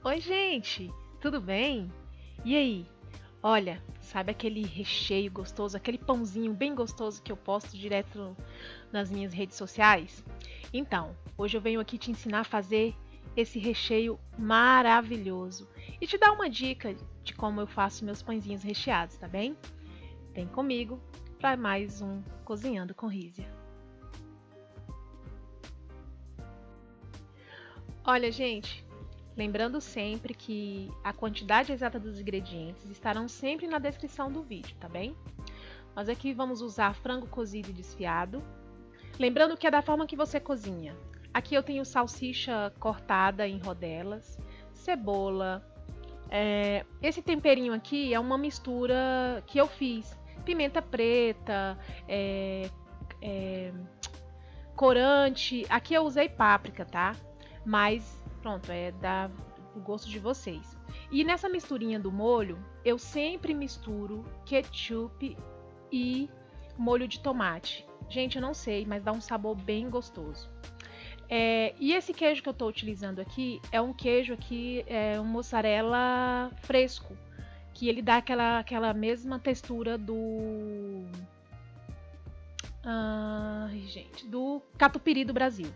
Oi, gente, tudo bem? E aí? Olha, sabe aquele recheio gostoso, aquele pãozinho bem gostoso que eu posto direto nas minhas redes sociais? Então, hoje eu venho aqui te ensinar a fazer esse recheio maravilhoso e te dar uma dica de como eu faço meus pãezinhos recheados, tá bem? Vem comigo para mais um Cozinhando com Rízia. Olha, gente, lembrando sempre que a quantidade exata dos ingredientes estarão sempre na descrição do vídeo, tá bem? Nós aqui vamos usar frango cozido e desfiado. Lembrando que é da forma que você cozinha. Aqui eu tenho salsicha cortada em rodelas, cebola. Esse temperinho aqui é uma mistura que eu fiz. Pimenta preta, corante. Aqui eu usei páprica, tá? Mas pronto, é da o gosto de vocês. E nessa misturinha do molho, eu sempre misturo ketchup e molho de tomate. Gente, eu não sei, mas dá um sabor bem gostoso. E esse queijo que eu estou utilizando aqui é um queijo aqui, um mussarela fresco, que ele dá aquela mesma textura do catupiry do Brasil.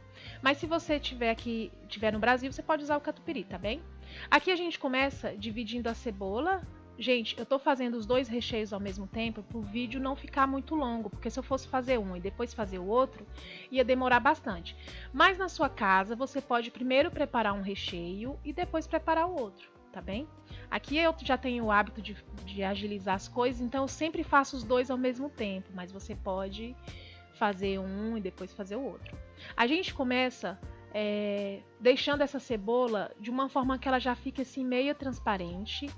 Mas se você tiver no Brasil, você pode usar o catupiry, tá bem? Aqui a gente começa dividindo a cebola. Gente, eu tô fazendo os dois recheios ao mesmo tempo para o vídeo não ficar muito longo, porque se eu fosse fazer um e depois fazer o outro, ia demorar bastante. Mas na sua casa, você pode primeiro preparar um recheio e depois preparar o outro, tá bem? Aqui eu já tenho o hábito de agilizar as coisas, então eu sempre faço os dois ao mesmo tempo, mas você pode fazer um e depois fazer o outro. A gente começa deixando essa cebola de uma forma que ela já fique assim meio transparente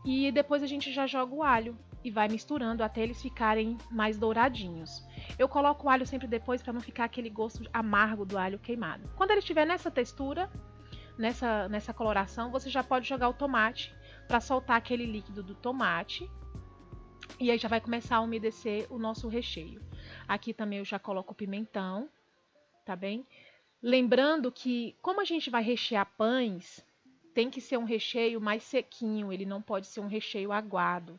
e depois a gente já joga o alho e vai misturando até eles ficarem mais douradinhos. Eu coloco o alho sempre depois para não ficar aquele gosto amargo do alho queimado. Quando ele estiver nessa textura, nessa coloração, você já pode jogar o tomate para soltar aquele líquido do tomate. E aí já vai começar a umedecer o nosso recheio. Aqui também eu já coloco o pimentão, tá bem? Lembrando que, como a gente vai rechear pães, tem que ser um recheio mais sequinho, ele não pode ser um recheio aguado.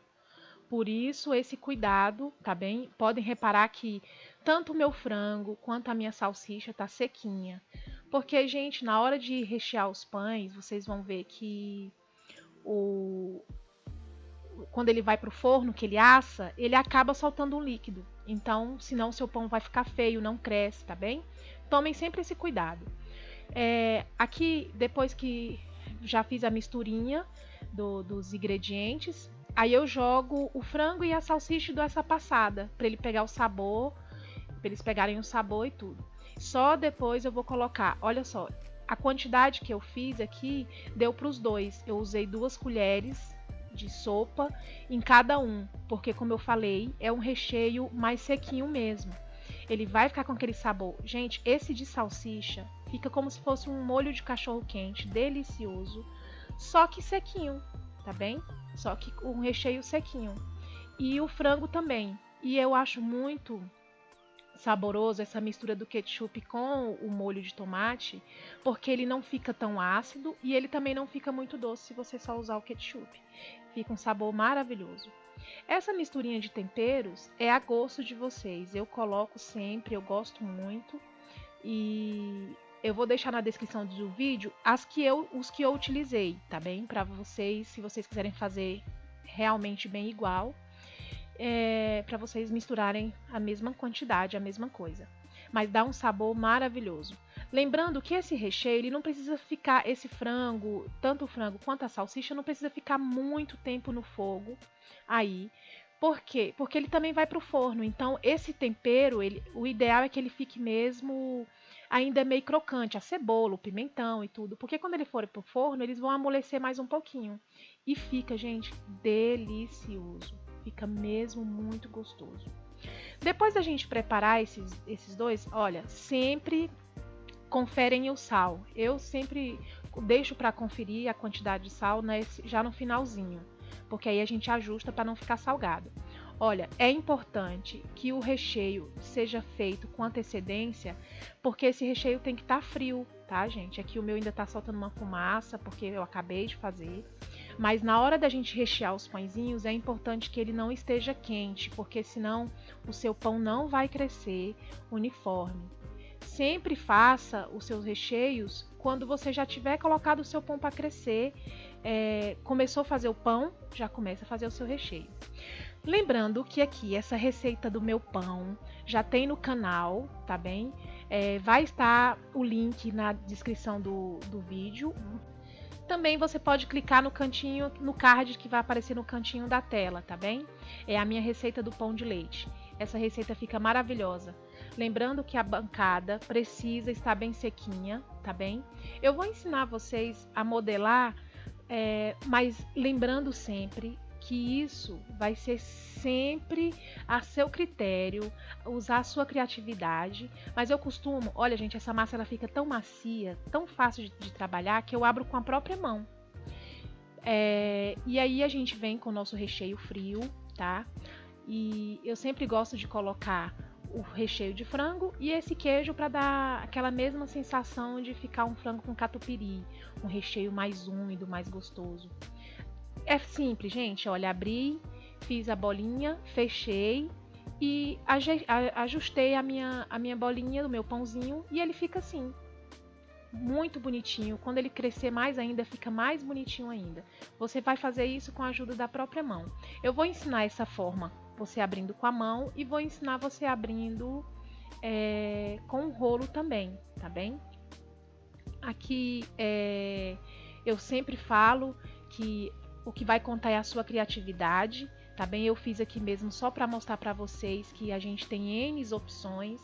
Por isso, esse cuidado, tá bem? Podem reparar que tanto o meu frango quanto a minha salsicha tá sequinha. Porque, gente, na hora de rechear os pães, vocês vão ver que quando ele vai pro forno, que ele assa, ele acaba soltando um líquido. Então, senão seu pão vai ficar feio, não cresce, tá bem? Tomem sempre esse cuidado. Aqui, depois que já fiz a misturinha dos ingredientes, aí eu jogo o frango e a salsicha e dou essa passada, para ele pegar o sabor, para eles pegarem o sabor e tudo. Só depois eu vou colocar, olha só, a quantidade que eu fiz aqui deu para os dois. Eu usei 2 colheres de sopa em cada um, porque como eu falei, é um recheio mais sequinho mesmo. Ele vai ficar com aquele sabor. Gente, esse de salsicha fica como se fosse um molho de cachorro quente, delicioso, só que sequinho, tá bem? Só que um recheio sequinho. E o frango também. E eu acho muito saboroso essa mistura do ketchup com o molho de tomate, porque ele não fica tão ácido e ele também não fica muito doce se você só usar o ketchup. Fica um sabor maravilhoso. Essa misturinha de temperos é a gosto de vocês. Eu coloco sempre, eu gosto muito. E eu vou deixar na descrição do vídeo os que eu utilizei, tá bem? Para vocês, se vocês quiserem fazer realmente bem igual, para vocês misturarem a mesma quantidade, a mesma coisa. Mas dá um sabor maravilhoso. Lembrando que esse recheio, ele não precisa ficar, esse frango, tanto o frango quanto a salsicha, não precisa ficar muito tempo no fogo aí. Por quê? Porque ele também vai para o forno. Então, esse tempero, o ideal é que ele fique mesmo ainda meio crocante, a cebola, o pimentão e tudo. Porque quando ele for para o forno, eles vão amolecer mais um pouquinho. E fica, gente, delicioso. Fica mesmo muito gostoso. Depois da gente preparar esses dois, olha, sempre conferem o sal. Eu sempre deixo para conferir a quantidade de sal, né, já no finalzinho, porque aí a gente ajusta para não ficar salgado. Olha, é importante que o recheio seja feito com antecedência, porque esse recheio tem que estar frio. tá, gente? Aqui o meu ainda tá soltando uma fumaça, porque eu acabei de fazer. Mas na hora da gente rechear os pãezinhos, é importante que ele não esteja quente, porque senão o seu pão não vai crescer uniforme. Sempre faça os seus recheios quando você já tiver colocado o seu pão para crescer. Começou a fazer o pão, já começa a fazer o seu recheio. Lembrando que aqui essa receita do meu pão já tem no canal, tá bem? Vai estar o link na descrição do vídeo. Também você pode clicar no cantinho, no card que vai aparecer no cantinho da tela, tá bem? É a minha receita do pão de leite. Essa receita fica maravilhosa. Lembrando que a bancada precisa estar bem sequinha, tá bem? Eu vou ensinar vocês a modelar, mas lembrando sempre que isso vai ser sempre a seu critério, usar a sua criatividade. Mas eu costumo, olha gente, essa massa ela fica tão macia, tão fácil de trabalhar, que eu abro com a própria mão. E aí a gente vem com o nosso recheio frio, tá? E eu sempre gosto de colocar o recheio de frango e esse queijo para dar aquela mesma sensação de ficar um frango com catupiry, um recheio mais úmido, mais gostoso. É simples, gente. Olha, abri, fiz a bolinha, fechei e ajustei a minha bolinha do meu pãozinho e ele fica assim, muito bonitinho. Quando ele crescer mais ainda, fica mais bonitinho ainda. Você vai fazer isso com a ajuda da própria mão. Eu vou ensinar essa forma, você abrindo com a mão, e vou ensinar você abrindo com um rolo também, tá bem? Aqui eu sempre falo que o que vai contar é a sua criatividade, tá bem? Eu fiz aqui mesmo só para mostrar para vocês que a gente tem N opções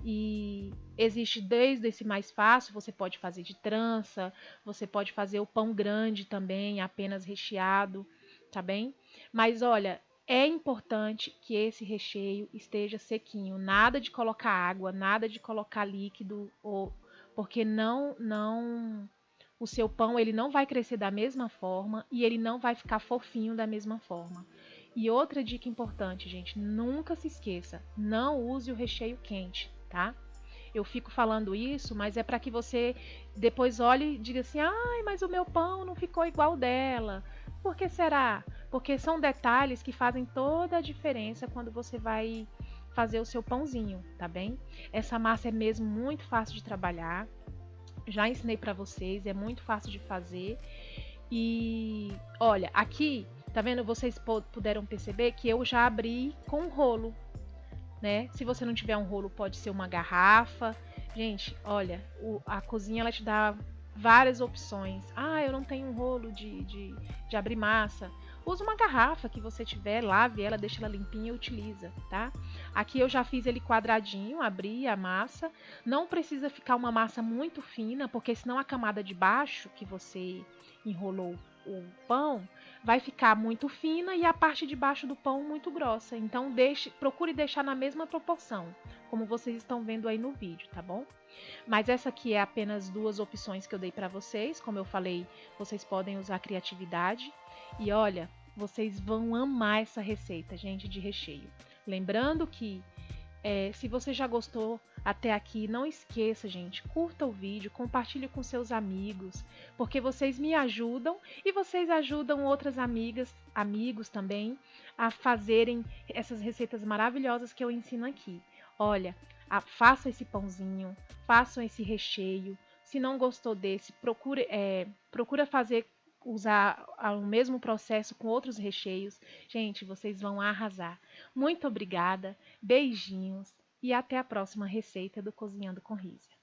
e existe desde esse mais fácil, você pode fazer de trança, você pode fazer o pão grande também, apenas recheado, tá bem? Mas olha, é importante que esse recheio esteja sequinho, nada de colocar água, nada de colocar líquido, porque o seu pão ele não vai crescer da mesma forma e ele não vai ficar fofinho da mesma forma. E outra dica importante, gente, nunca se esqueça, não use o recheio quente, tá? Eu fico falando isso, mas é para que você depois olhe e diga assim: ai, mas o meu pão não ficou igual dela. Por que será? Porque são detalhes que fazem toda a diferença quando você vai fazer o seu pãozinho, tá bem? Essa massa é mesmo muito fácil de trabalhar. Já ensinei para vocês, é muito fácil de fazer. E olha, aqui, tá vendo? Vocês puderam perceber que eu já abri com um rolo, né? Se você não tiver um rolo, pode ser uma garrafa. Gente, olha, a cozinha ela te dá várias opções. Ah, eu não tenho um rolo de abrir massa. Usa uma garrafa que você tiver, lave ela, deixa ela limpinha e utiliza, tá? Aqui eu já fiz ele quadradinho, abri a massa. Não precisa ficar uma massa muito fina, porque senão a camada de baixo que você enrolou o pão vai ficar muito fina e a parte de baixo do pão muito grossa. Então procure deixar na mesma proporção, como vocês estão vendo aí no vídeo, tá bom? Mas essa aqui é apenas duas opções que eu dei para vocês. Como eu falei, vocês podem usar criatividade. E olha, vocês vão amar essa receita, gente, de recheio. Lembrando que se você já gostou até aqui, não esqueça, gente, curta o vídeo, compartilhe com seus amigos, porque vocês me ajudam e vocês ajudam outras amigas, amigos também, a fazerem essas receitas maravilhosas que eu ensino aqui. Olha, façam esse pãozinho, façam esse recheio. Se não gostou desse, procura usar o mesmo processo com outros recheios. Gente, vocês vão arrasar. Muito obrigada, beijinhos e até a próxima receita do Cozinhando com Rízia.